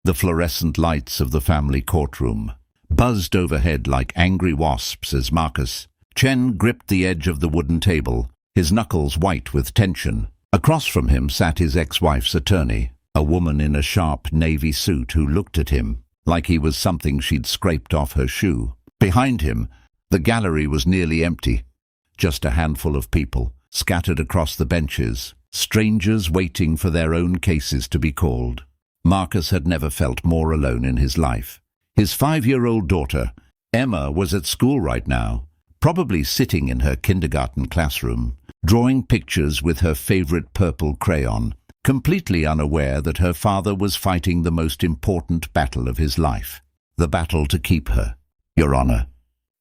The fluorescent lights of the family courtroom buzzed overhead like angry wasps as Marcus Chen gripped the edge of the wooden table, his knuckles white with tension. Across from him sat his ex-wife's attorney, a woman in a sharp navy suit who looked at him like he was something she'd scraped off her shoe. Behind him, the gallery was nearly empty, just a handful of people scattered across the benches, strangers waiting for their own cases to be called. Marcus had never felt more alone in his life. His 5-year-old daughter, Emma, was at school right now, probably sitting in her kindergarten classroom, drawing pictures with her favorite purple crayon, completely unaware that her father was fighting the most important battle of his life, the battle to keep her. "Your Honor."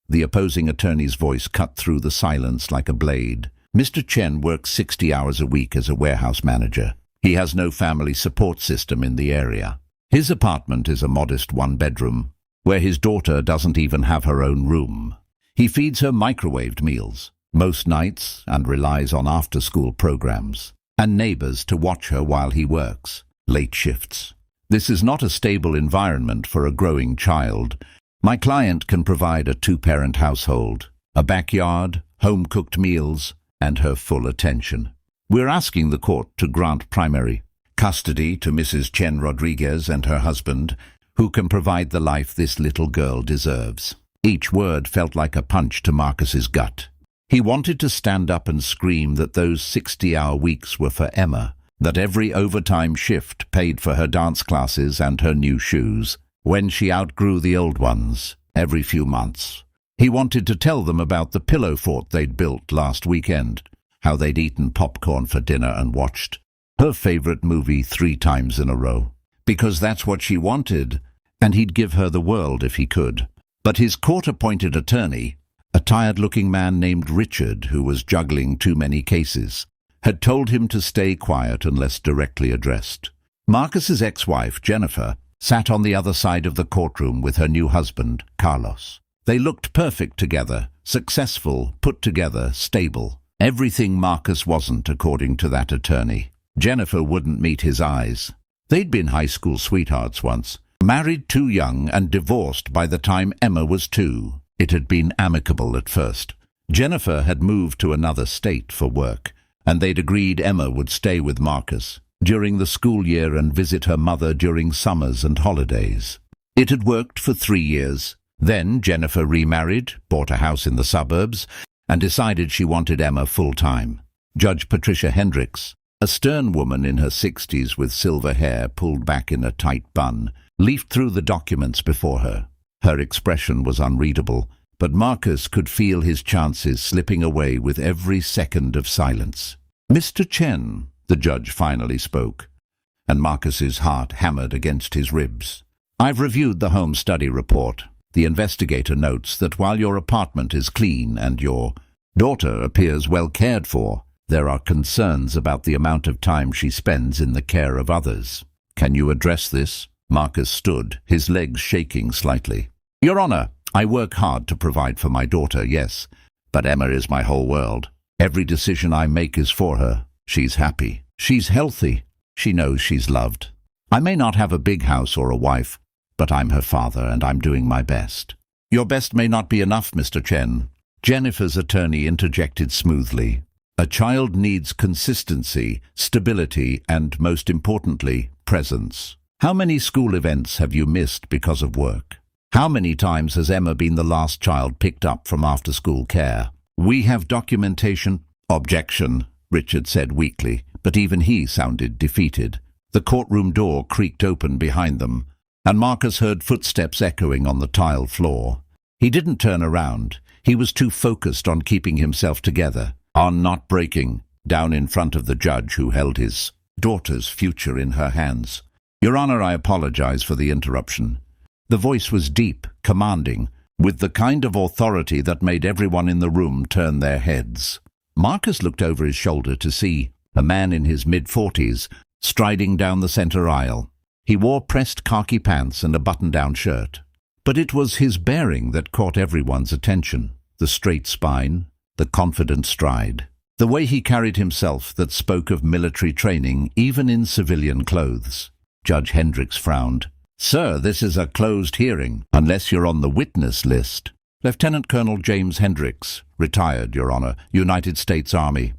The opposing attorney's voice cut through the silence like a blade. Mr. Chen works 60 hours a week as a warehouse manager. He has no family support system in the area. His apartment is a modest one-bedroom, where his daughter doesn't even have her own room. He feeds her microwaved meals most nights and relies on after-school programs and neighbors to watch her while he works late shifts. This is not a stable environment for a growing child. My client can provide a 2-parent household, a backyard, home-cooked meals, and her full attention. We're asking the court to grant primary custody to Mrs. Chen Rodriguez and her husband, who can provide the life this little girl deserves. Each word felt like a punch to Marcus's gut. He wanted to stand up and scream that those 60-hour weeks were for Emma, that every overtime shift paid for her dance classes and her new shoes, when she outgrew the old ones every few months. He wanted to tell them about the pillow fort they'd built last weekend, how they'd eaten popcorn for dinner and watched her favorite movie 3 times in a row, because that's what she wanted, and he'd give her the world if he could. But his court-appointed attorney, a tired-looking man named Richard who was juggling too many cases, had told him to stay quiet unless directly addressed. Marcus's ex-wife, Jennifer, sat on the other side of the courtroom with her new husband, Carlos. They looked perfect together, successful, put together, stable. Everything Marcus wasn't, according to that attorney. Jennifer wouldn't meet his eyes. They'd been high school sweethearts once, married too young and divorced by the time Emma was 2. It had been amicable at first. Jennifer had moved to another state for work, and they'd agreed Emma would stay with Marcus during the school year and visit her mother during summers and holidays. It had worked for 3 years. Then Jennifer remarried, bought a house in the suburbs, and decided she wanted Emma full-time. Judge Patricia Hendricks, a stern woman in her 60s with silver hair pulled back in a tight bun, leafed through the documents before her. Her expression was unreadable, but Marcus could feel his chances slipping away with every second of silence. "Mr. Chen," the judge finally spoke, and Marcus's heart hammered against his ribs. "I've reviewed the home study report. The investigator notes that while your apartment is clean and your daughter appears well cared for, there are concerns about the amount of time she spends in the care of others. Can you address this?" Marcus stood, his legs shaking slightly. "Your Honor, I work hard to provide for my daughter, yes, but Emma is my whole world. Every decision I make is for her. She's happy. She's healthy. She knows she's loved. I may not have a big house or a wife, but I'm her father and I'm doing my best." "Your best may not be enough, Mr. Chen," Jennifer's attorney interjected smoothly. "A child needs consistency, stability, and, most importantly, presence. How many school events have you missed because of work? How many times has Emma been the last child picked up from after-school care? We have documentation." "Objection," Richard said weakly, but even he sounded defeated. The courtroom door creaked open behind them, and Marcus heard footsteps echoing on the tile floor. He didn't turn around. He was too focused on keeping himself together, on not breaking, down in front of the judge who held his daughter's future in her hands. "Your Honor, I apologize for the interruption." The voice was deep, commanding, with the kind of authority that made everyone in the room turn their heads. Marcus looked over his shoulder to see a man in his mid-40s striding down the center aisle. He wore pressed khaki pants and a button-down shirt. But it was his bearing that caught everyone's attention. The straight spine, the confident stride, the way he carried himself that spoke of military training even in civilian clothes. Judge Hendricks frowned. "Sir, this is a closed hearing, unless you're on the witness list." "Lieutenant Colonel James Hendricks, retired, Your Honor, United States Army."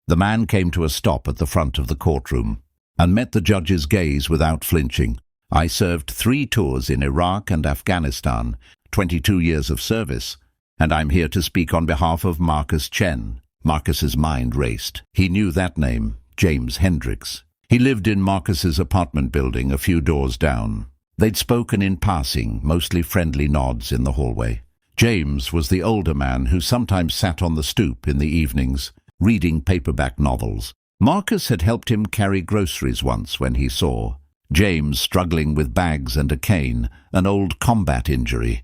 The man came to a stop at the front of the courtroom and met the judge's gaze without flinching. "I served 3 tours in Iraq and Afghanistan, 22 years of service, and I'm here to speak on behalf of Marcus Chen." Marcus's mind raced. He knew that name, James Hendricks. He lived in Marcus's apartment building a few doors down. They'd spoken in passing, mostly friendly nods in the hallway. James was the older man who sometimes sat on the stoop in the evenings, reading paperback novels. Marcus had helped him carry groceries once when he saw James struggling with bags and a cane, an old combat injury,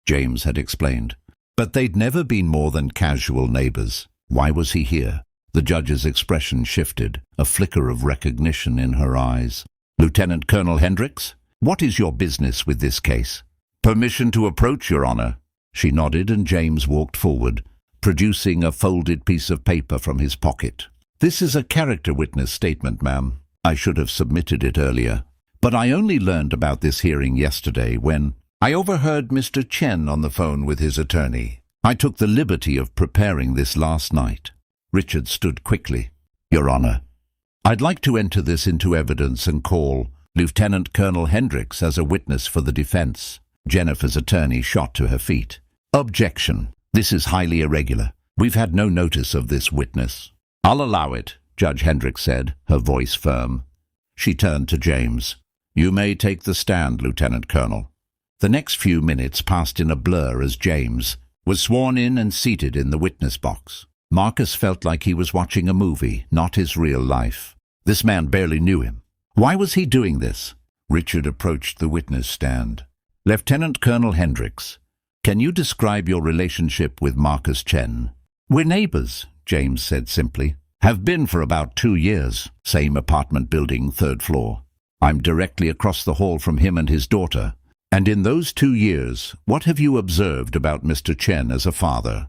James had explained. But they'd never been more than casual neighbors. Why was he here? The judge's expression shifted, a flicker of recognition in her eyes. "Lieutenant Colonel Hendricks, what is your business with this case?" "Permission to approach, Your Honor." She nodded and James walked forward, producing a folded piece of paper from his pocket. "This is a character witness statement, ma'am. I should have submitted it earlier. But I only learned about this hearing yesterday when I overheard Mr. Chen on the phone with his attorney. I took the liberty of preparing this last night." Richard stood quickly. "Your Honor, I'd like to enter this into evidence and call Lieutenant Colonel Hendricks as a witness for the defense." Jennifer's attorney shot to her feet. "Objection. This is highly irregular. We've had no notice of this witness." "I'll allow it," Judge Hendricks said, her voice firm. She turned to James. "You may take the stand, Lieutenant Colonel." The next few minutes passed in a blur as James was sworn in and seated in the witness box. Marcus felt like he was watching a movie, not his real life. This man barely knew him. Why was he doing this? Richard approached the witness stand. "Lieutenant Colonel Hendricks, can you describe your relationship with Marcus Chen?" "We're neighbors," James said simply. "Have been for about 2 years. Same apartment building, 3rd floor. I'm directly across the hall from him and his daughter. And in those 2 years, what have you observed about Mr. Chen as a father?"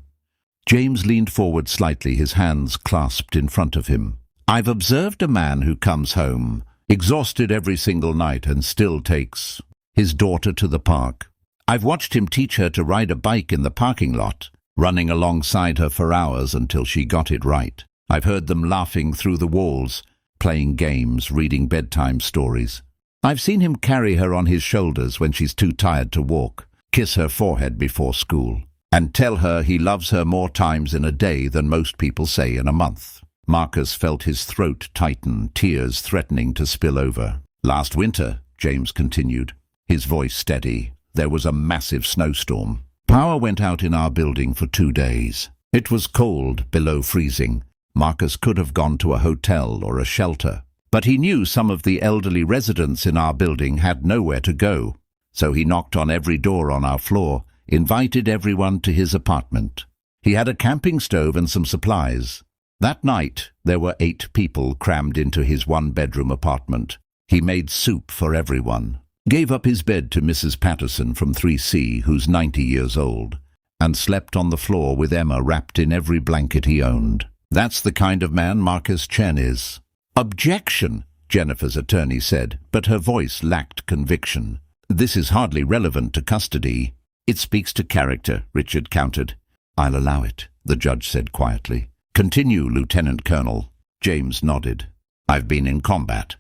James leaned forward slightly, his hands clasped in front of him. "I've observed a man who comes home, exhausted every single night, and still takes his daughter to the park. I've watched him teach her to ride a bike in the parking lot, running alongside her for hours until she got it right. I've heard them laughing through the walls, playing games, reading bedtime stories. I've seen him carry her on his shoulders when she's too tired to walk, kiss her forehead before school, and tell her he loves her more times in a day than most people say in a month." Marcus felt his throat tighten, tears threatening to spill over. "Last winter," James continued, his voice steady, "there was a massive snowstorm. Power went out in our building for 2 days. It was cold, below freezing. Marcus could have gone to a hotel or a shelter. But he knew some of the elderly residents in our building had nowhere to go. So he knocked on every door on our floor, invited everyone to his apartment. He had a camping stove and some supplies. That night, there were 8 people crammed into his 1-bedroom apartment. He made soup for everyone, gave up his bed to Mrs. Patterson from 3C, who's 90 years old, and slept on the floor with Emma wrapped in every blanket he owned. That's the kind of man Marcus Chen is." "Objection," Jennifer's attorney said, but her voice lacked conviction. "This is hardly relevant to custody." "It speaks to character," Richard countered. "I'll allow it," the judge said quietly. "Continue, Lieutenant Colonel." James nodded. "I've been in combat,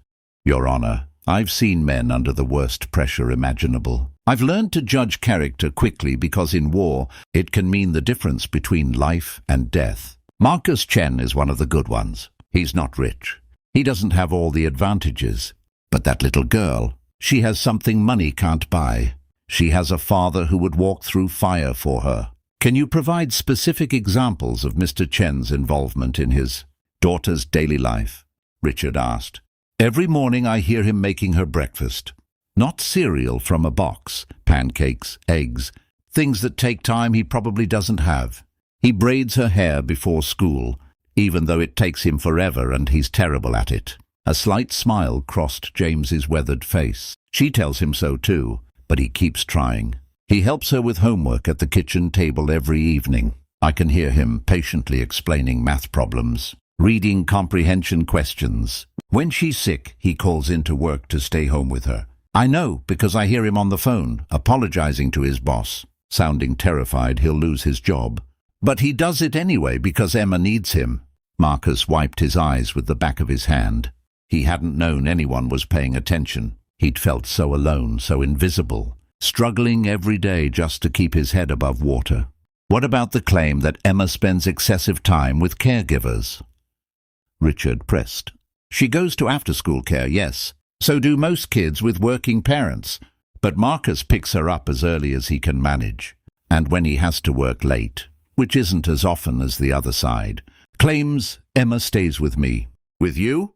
Your Honor. I've seen men under the worst pressure imaginable. I've learned to judge character quickly because in war it can mean the difference between life and death. Marcus Chen is one of the good ones. He's not rich. He doesn't have all the advantages. But that little girl, she has something money can't buy. She has a father who would walk through fire for her. Can you provide specific examples of Mr. Chen's involvement in his daughter's daily life?" Richard asked. "Every morning I hear him making her breakfast. Not cereal from a box, pancakes, eggs, things that take time he probably doesn't have. He braids her hair before school, even though it takes him forever and he's terrible at it." A slight smile crossed James's weathered face. She tells him so too, but he keeps trying. He helps her with homework at the kitchen table every evening. I can hear him patiently explaining math problems, reading comprehension questions. When she's sick, he calls into work to stay home with her. I know, because I hear him on the phone, apologizing to his boss, sounding terrified he'll lose his job. But he does it anyway because Emma needs him. Marcus wiped his eyes with the back of his hand. He hadn't known anyone was paying attention. He'd felt so alone, so invisible, struggling every day just to keep his head above water. What about the claim that Emma spends excessive time with caregivers? Richard pressed. She goes to after-school care, yes. So do most kids with working parents. But Marcus picks her up as early as he can manage. And when he has to work late, which isn't as often as the other side, claims Emma stays with me. With you?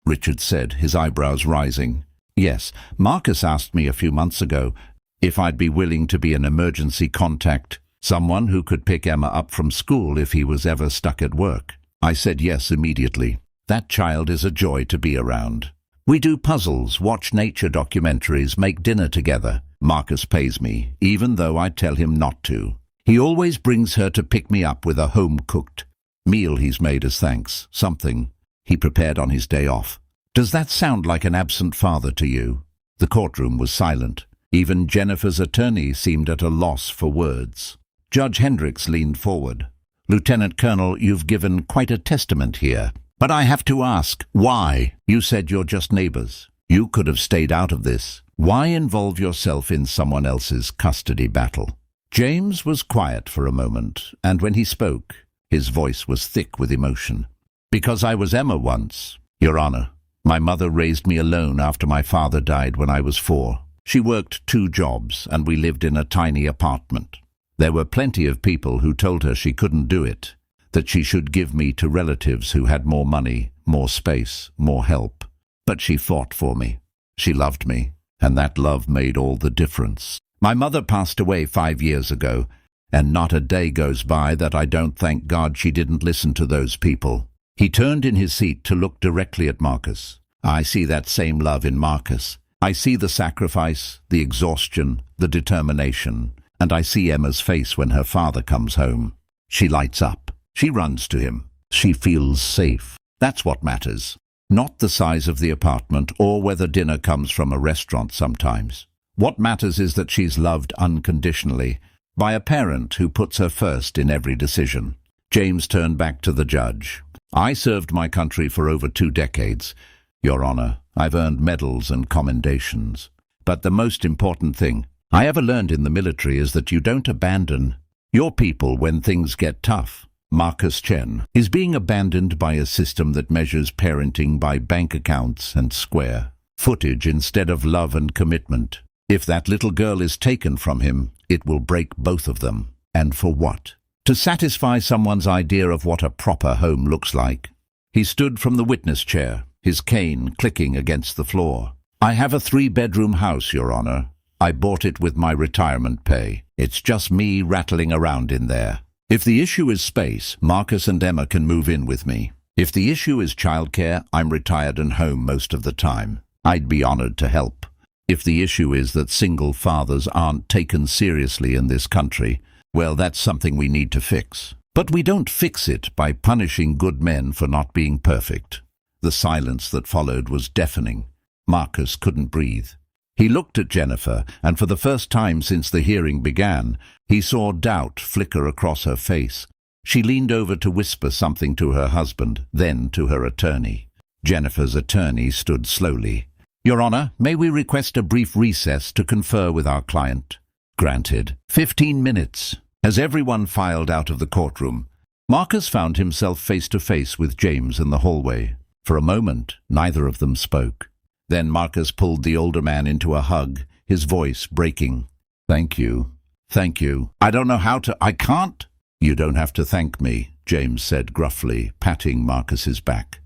Richard said, his eyebrows rising. Yes, Marcus asked me a few months ago if I'd be willing to be an emergency contact, someone who could pick Emma up from school if he was ever stuck at work. I said yes immediately. That child is a joy to be around. We do puzzles, watch nature documentaries, make dinner together. Marcus pays me, even though I tell him not to. He always brings her to pick me up with a home-cooked meal he's made as thanks, something he prepared on his day off. Does that sound like an absent father to you? The courtroom was silent. Even Jennifer's attorney seemed at a loss for words. Judge Hendricks leaned forward. Lieutenant Colonel, you've given quite a testament here. But I have to ask, why? You said you're just neighbors. You could have stayed out of this. Why involve yourself in someone else's custody battle? James was quiet for a moment, and when he spoke, his voice was thick with emotion. Because I was Emma once, Your Honor. My mother raised me alone after my father died when I was 4. She worked 2 jobs, and we lived in a tiny apartment. There were plenty of people who told her she couldn't do it, that she should give me to relatives who had more money, more space, more help. But she fought for me. She loved me, and that love made all the difference. My mother passed away 5 years ago, and not a day goes by that I don't thank God she didn't listen to those people. He turned in his seat to look directly at Marcus. I see that same love in Marcus. I see the sacrifice, the exhaustion, the determination, and I see Emma's face when her father comes home. She lights up. She runs to him. She feels safe. That's what matters. Not the size of the apartment or whether dinner comes from a restaurant sometimes. What matters is that she's loved unconditionally by a parent who puts her first in every decision. James turned back to the judge. I served my country for over 2 decades. Your Honor, I've earned medals and commendations. But the most important thing I ever learned in the military is that you don't abandon your people when things get tough. Marcus Chen is being abandoned by a system that measures parenting by bank accounts and square footage instead of love and commitment. If that little girl is taken from him, it will break both of them. And for what? To satisfy someone's idea of what a proper home looks like. He stood from the witness chair, his cane clicking against the floor. I have a 3-bedroom house, Your Honor. I bought it with my retirement pay. It's just me rattling around in there. If the issue is space, Marcus and Emma can move in with me. If the issue is childcare, I'm retired and home most of the time. I'd be honored to help. If the issue is that single fathers aren't taken seriously in this country, well, that's something we need to fix. But we don't fix it by punishing good men for not being perfect. The silence that followed was deafening. Marcus couldn't breathe. He looked at Jennifer, and for the first time since the hearing began, he saw doubt flicker across her face. She leaned over to whisper something to her husband, then to her attorney. Jennifer's attorney stood slowly. Your Honor, may we request a brief recess to confer with our client? Granted. 15 minutes. As everyone filed out of the courtroom, Marcus found himself face to face with James in the hallway. For a moment, neither of them spoke. Then Marcus pulled the older man into a hug, his voice breaking. Thank you. Thank you. I don't know how to. I can't. You don't have to thank me, James said gruffly, patting Marcus's back.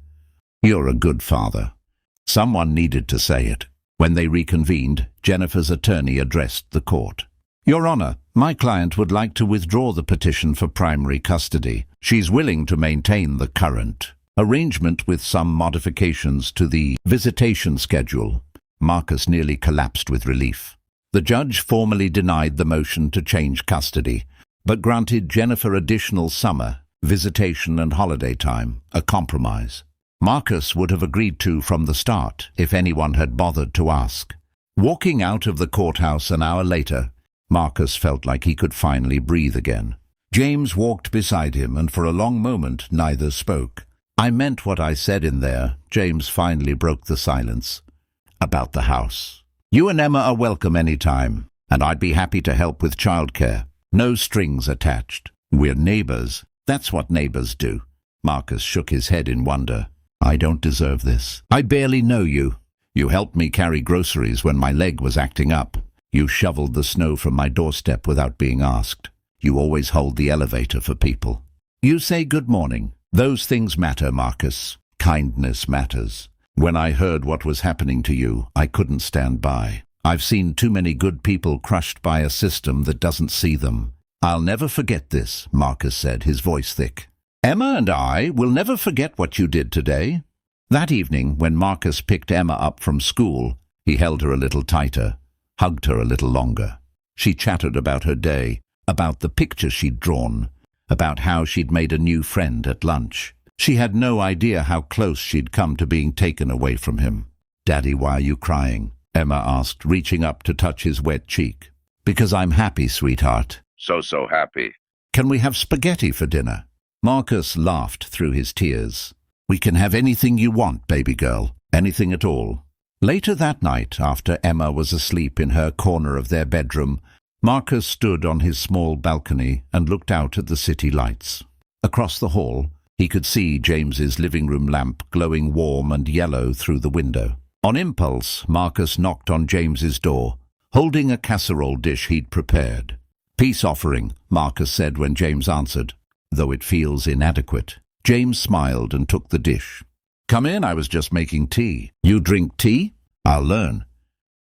You're a good father. Someone needed to say it. When they reconvened, Jennifer's attorney addressed the court. Your Honor, my client would like to withdraw the petition for primary custody. She's willing to maintain the current arrangement with some modifications to the visitation schedule. Marcus nearly collapsed with relief. The judge formally denied the motion to change custody, but granted Jennifer additional summer, visitation and holiday time, a compromise. Marcus would have agreed to from the start if anyone had bothered to ask. Walking out of the courthouse an hour later, Marcus felt like he could finally breathe again. James walked beside him, and for a long moment neither spoke. "I meant what I said in there," James finally broke the silence. "About the house. You and Emma are welcome any time, and I'd be happy to help with childcare. No strings attached. We're neighbors. That's what neighbors do." Marcus shook his head in wonder. "I don't deserve this. I barely know you. You helped me carry groceries when my leg was acting up. You shoveled the snow from my doorstep without being asked. You always hold the elevator for people. You say good morning. Those things matter, Marcus. Kindness matters. When I heard what was happening to you, I couldn't stand by. I've seen too many good people crushed by a system that doesn't see them. I'll never forget this," Marcus said, his voice thick. "Emma and I will never forget what you did today." That evening, when Marcus picked Emma up from school, he held her a little tighter, hugged her a little longer. She chattered about her day, about the picture she'd drawn, about how she'd made a new friend at lunch. She had no idea how close she'd come to being taken away from him. "Daddy, why are you crying?" Emma asked, reaching up to touch his wet cheek. "Because I'm happy, sweetheart." So happy. "Can we have spaghetti for dinner?" Marcus laughed through his tears. "We can have anything you want, baby girl. Anything at all." Later that night, after Emma was asleep in her corner of their bedroom, Marcus stood on his small balcony and looked out at the city lights. Across the hall, he could see James's living room lamp glowing warm and yellow through the window. On impulse, Marcus knocked on James's door, holding a casserole dish he'd prepared. "Peace offering," Marcus said when James answered, "though it feels inadequate." James smiled and took the dish. "Come in, I was just making tea." "You drink tea?" "I'll learn."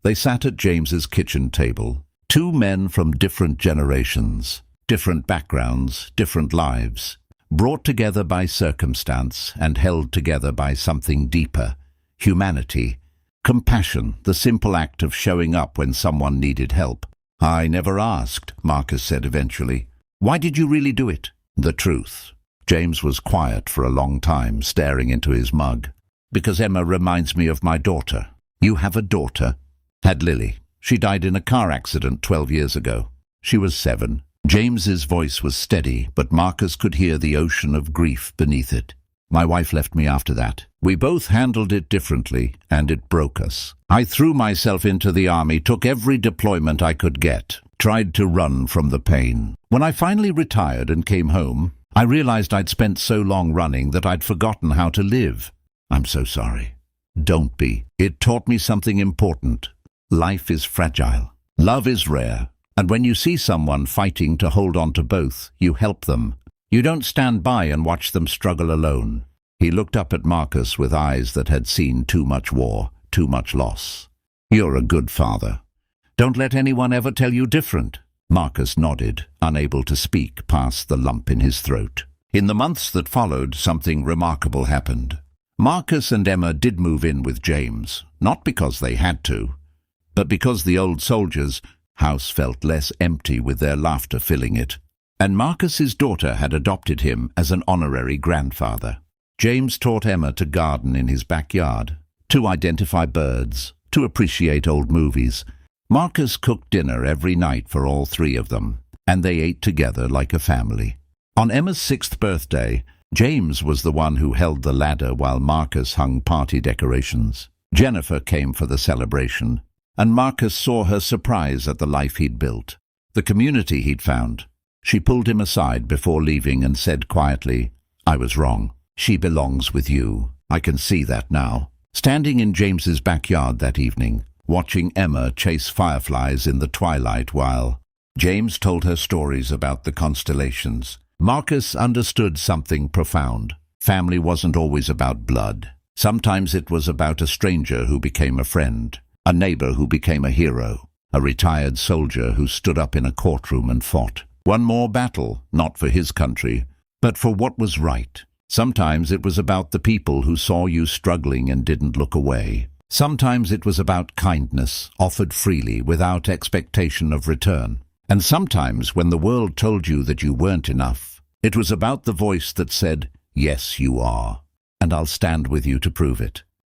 They sat at James's kitchen table. Two men from different generations, different backgrounds, different lives, brought together by circumstance and held together by something deeper: humanity, compassion, the simple act of showing up when someone needed help. "I never asked," Marcus said eventually. "Why did you really do it?" "The truth." James was quiet for a long time, staring into his mug. "Because Emma reminds me of my daughter." "You have a daughter?" "Had Lily. She died in a car accident 12 years ago. She was 7. James's voice was steady, but Marcus could hear the ocean of grief beneath it. "My wife left me after that. We both handled it differently, and it broke us. I threw myself into the army, took every deployment I could get, tried to run from the pain. When I finally retired and came home, I realized I'd spent so long running that I'd forgotten how to live. I'm so sorry." "Don't be. It taught me something important. Life is fragile. Love is rare. And when you see someone fighting to hold on to both, you help them. You don't stand by and watch them struggle alone." He looked up at Marcus with eyes that had seen too much war, too much loss. "You're a good father. Don't let anyone ever tell you different." Marcus nodded, unable to speak past the lump in his throat. In the months that followed, something remarkable happened. Marcus and Emma did move in with James, not because they had to, but because the old soldiers' house felt less empty with their laughter filling it, and Marcus's daughter had adopted him as an honorary grandfather. James taught Emma to garden in his backyard, to identify birds, to appreciate old movies. Marcus cooked dinner every night for all 3 of them, and they ate together like a family. On Emma's 6th birthday, James was the one who held the ladder while Marcus hung party decorations. Jennifer came for the celebration, and Marcus saw her surprise at the life he'd built, the community he'd found. She pulled him aside before leaving and said quietly, "I was wrong. She belongs with you. I can see that now." Standing in James's backyard that evening, watching Emma chase fireflies in the twilight while James told her stories about the constellations, Marcus understood something profound. Family wasn't always about blood. Sometimes it was about a stranger who became a friend, a neighbor who became a hero, a retired soldier who stood up in a courtroom and fought. One more battle, not for his country, but for what was right. Sometimes it was about the people who saw you struggling and didn't look away. Sometimes it was about kindness, offered freely without expectation of return. And sometimes when the world told you that you weren't enough, it was about the voice that said, "Yes, you are, and I'll stand with you to prove it."